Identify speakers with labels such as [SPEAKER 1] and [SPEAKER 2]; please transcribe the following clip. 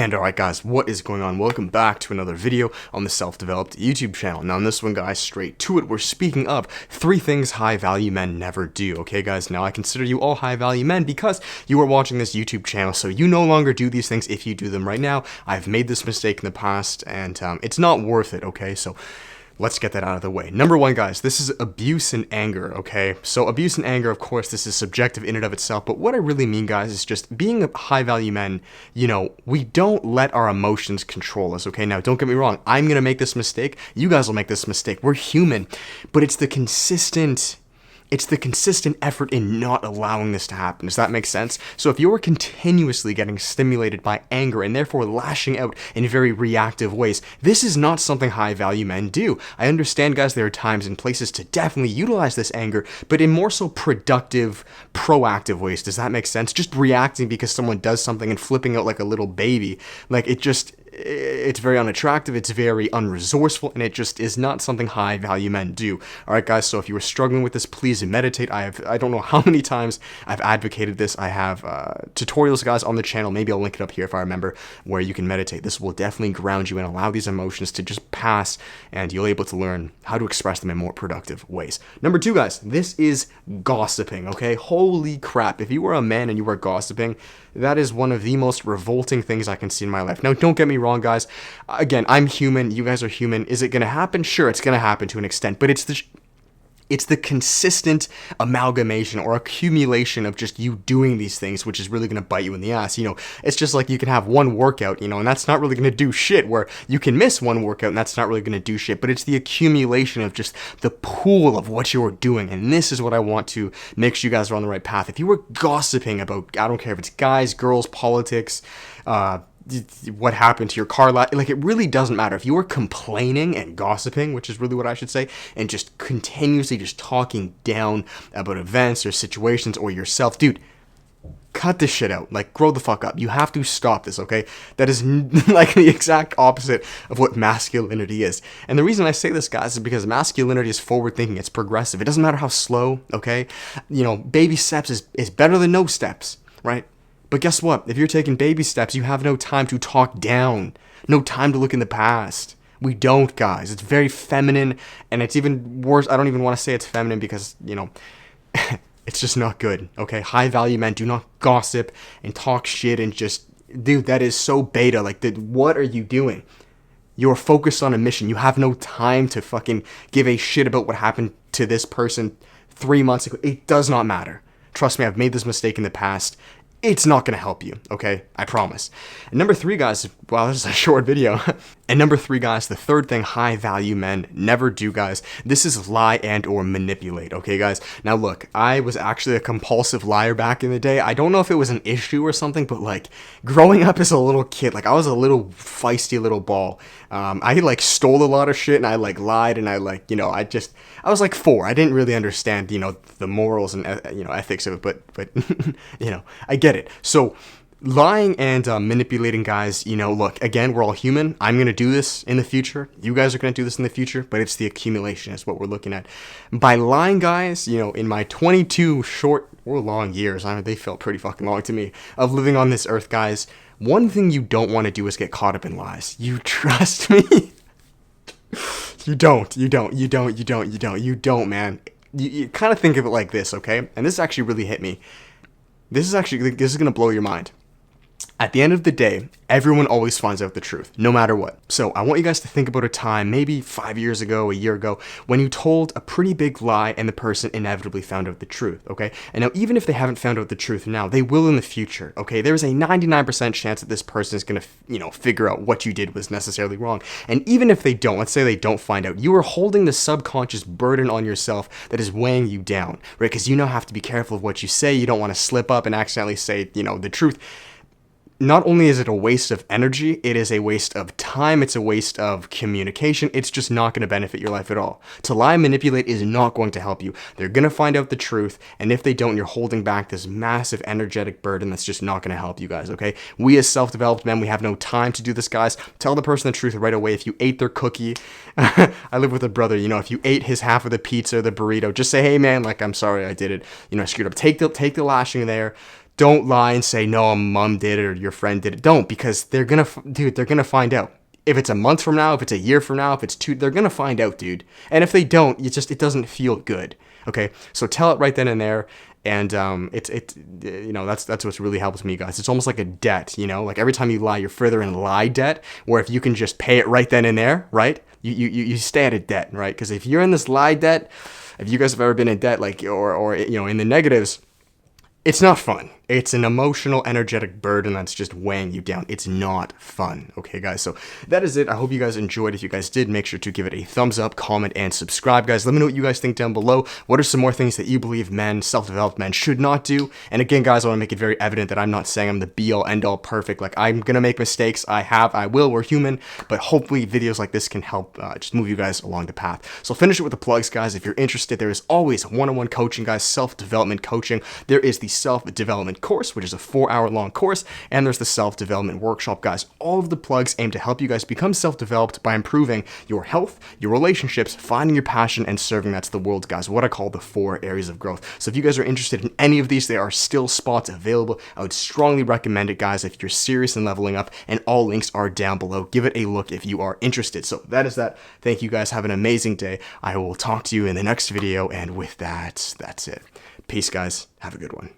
[SPEAKER 1] And alright guys, what is going on? Welcome back to another video on the Self-Developed YouTube channel. Now in this one guys, straight to it, we're speaking of 3 things high value men never do. Okay guys, now I consider you all high value men because you are watching this YouTube channel, so you no longer do these things if you do them right now. I've made this mistake in the past and it's not worth it, okay? So let's get that out of the way. Number 1, guys, this is abuse and anger, okay? So abuse and anger, of course, this is subjective in and of itself, but what I really mean, guys, is just being a high-value men, you know, we don't let our emotions control us, okay? Now, don't get me wrong, I'm gonna make this mistake, you guys will make this mistake, we're human, but it's the consistent effort in not allowing this to happen. Does that make sense? So if you're continuously getting stimulated by anger and therefore lashing out in very reactive ways, this is not something high value men do. I understand, guys, there are times and places to definitely utilize this anger, but in more so productive, proactive ways. Does that make sense? Just reacting because someone does something and flipping out like a little baby. Like it's very unattractive, it's very unresourceful, and it just is not something high value men do. Alright guys, so if you were struggling with this, please meditate. I don't know how many times I've advocated this. I have tutorials, guys, on the channel. Maybe I'll link it up here if I remember, where you can meditate. This will definitely ground you and allow these emotions to just pass, and you'll be able to learn how to express them in more productive ways. Number 2, guys, this is gossiping, okay? Holy crap, if you are a man and you are gossiping, that is one of the most revolting things I can see in my life. Now, don't get me wrong, guys. Again, I'm human. You guys are human. Is it going to happen? Sure, it's going to happen to an extent, but it's the consistent amalgamation or accumulation of just you doing these things, which is really going to bite you in the ass. You know, it's just like you can have one workout, you know, and that's not really going to do shit, where you can miss one workout and that's not really going to do shit, but it's the accumulation of just the pool of what you're doing. And this is what I want to make sure you guys are on the right path. If you were gossiping about, I don't care if it's guys, girls, politics, what happened to your car lot, like, it really doesn't matter. If you are complaining and gossiping, which is really what I should say, and just continuously just talking down about events or situations or yourself, dude, cut this shit out. Like, grow the fuck up. You have to stop this, okay? That is like the exact opposite of what masculinity is. And the reason I say this, guys, is because masculinity is forward thinking. It's progressive. It doesn't matter how slow, okay? You know, baby steps is better than no steps, right? But guess what? If you're taking baby steps, you have no time to talk down. No time to look in the past. We don't, guys. It's very feminine, and it's even worse. I don't even want to say it's feminine because, you know, it's just not good, okay? High value men do not gossip and talk shit and just, dude, that is so beta. Like, what are you doing? You're focused on a mission. You have no time to fucking give a shit about what happened to this person 3 months ago. It does not matter. Trust me, I've made this mistake in the past. It's not going to help you, okay? I promise. And number 3, guys, wow, this is a short video. And number 3, guys, the third thing high value men never do, guys, this is lie and or manipulate, okay, guys? Now, look, I was actually a compulsive liar back in the day. I don't know if it was an issue or something, but, like, growing up as a little kid, like, I was a little feisty little ball. I, like, stole a lot of shit, and I, like, lied, and I, like, you know, I was, like, 4. I didn't really understand, you know, the morals and, you know, ethics of it, but you know, I get it. So lying and manipulating, guys, you know, look, again, we're all human. I'm going to do this in the future. You guys are going to do this in the future, but it's the accumulation is what we're looking at. By lying, guys, you know, in my 22 short or long years, I mean, they felt pretty fucking long to me, of living on this earth, guys, one thing you don't want to do is get caught up in lies. You trust me? You don't, man. You kind of think of it like this, okay? And this actually really hit me. This is going to blow your mind. At the end of the day, everyone always finds out the truth, no matter what. So I want you guys to think about a time, maybe 5 years ago, a year ago, when you told a pretty big lie and the person inevitably found out the truth, okay? And now, even if they haven't found out the truth now, they will in the future, okay? There's a 99% chance that this person is going to, you know, figure out what you did was necessarily wrong. And even if they don't, let's say they don't find out, you are holding the subconscious burden on yourself that is weighing you down, right? Because you now have to be careful of what you say. You don't want to slip up and accidentally say, you know, the truth. Not only is it a waste of energy, it is a waste of time, it's a waste of communication, it's just not going to benefit your life at all. To lie and manipulate is not going to help you. They're going to find out the truth, and if they don't, you're holding back this massive energetic burden that's just not going to help you guys, okay? We as self-developed men, we have no time to do this, guys. Tell the person the truth right away. If you ate their cookie, I live with a brother, you know, if you ate his half of the pizza or the burrito, just say, hey man, like, I'm sorry I did it, you know, I screwed up. Take the lashing there. Don't lie and say, no, mom did it or your friend did it. Don't, because they're gonna, dude, they're gonna find out. If it's a month from now, if it's a year from now, if it's two, they're gonna find out, dude. And if they don't, it doesn't feel good. Okay, so tell it right then and there. And you know, that's what's really helps me, guys. It's almost like a debt, you know, like every time you lie, you're further in lie debt. Where if you can just pay it right then and there, right, you stay out of debt, right? Because if you're in this lie debt, if you guys have ever been in debt, like or you know, in the negatives, it's not fun. It's an emotional, energetic burden that's just weighing you down. It's not fun. Okay, guys, so that is it. I hope you guys enjoyed. If you guys did, make sure to give it a thumbs up, comment, and subscribe, guys. Let me know what you guys think down below. What are some more things that you believe men, self-developed men, should not do? And again, guys, I want to make it very evident that I'm not saying I'm the be-all, end-all perfect. Like, I'm going to make mistakes. I will. We're human. But hopefully videos like this can help just move you guys along the path. So finish it with the plugs, guys. If you're interested, there is always one-on-one coaching, guys, self-development coaching. There is the self-development course, which is a 4-hour-long course, and there's the self-development workshop, guys. All of the plugs aim to help you guys become self-developed by improving your health, your relationships, finding your passion, and serving that to the world, guys. What I call the 4 areas of growth. So if you guys are interested in any of these, there are still spots available. I would strongly recommend it, guys, if you're serious in leveling up, and all links are down below. Give it a look if you are interested. So that is that. Thank you, guys. Have an amazing day. I will talk to you in the next video, and with that, that's it. Peace, guys. Have a good one.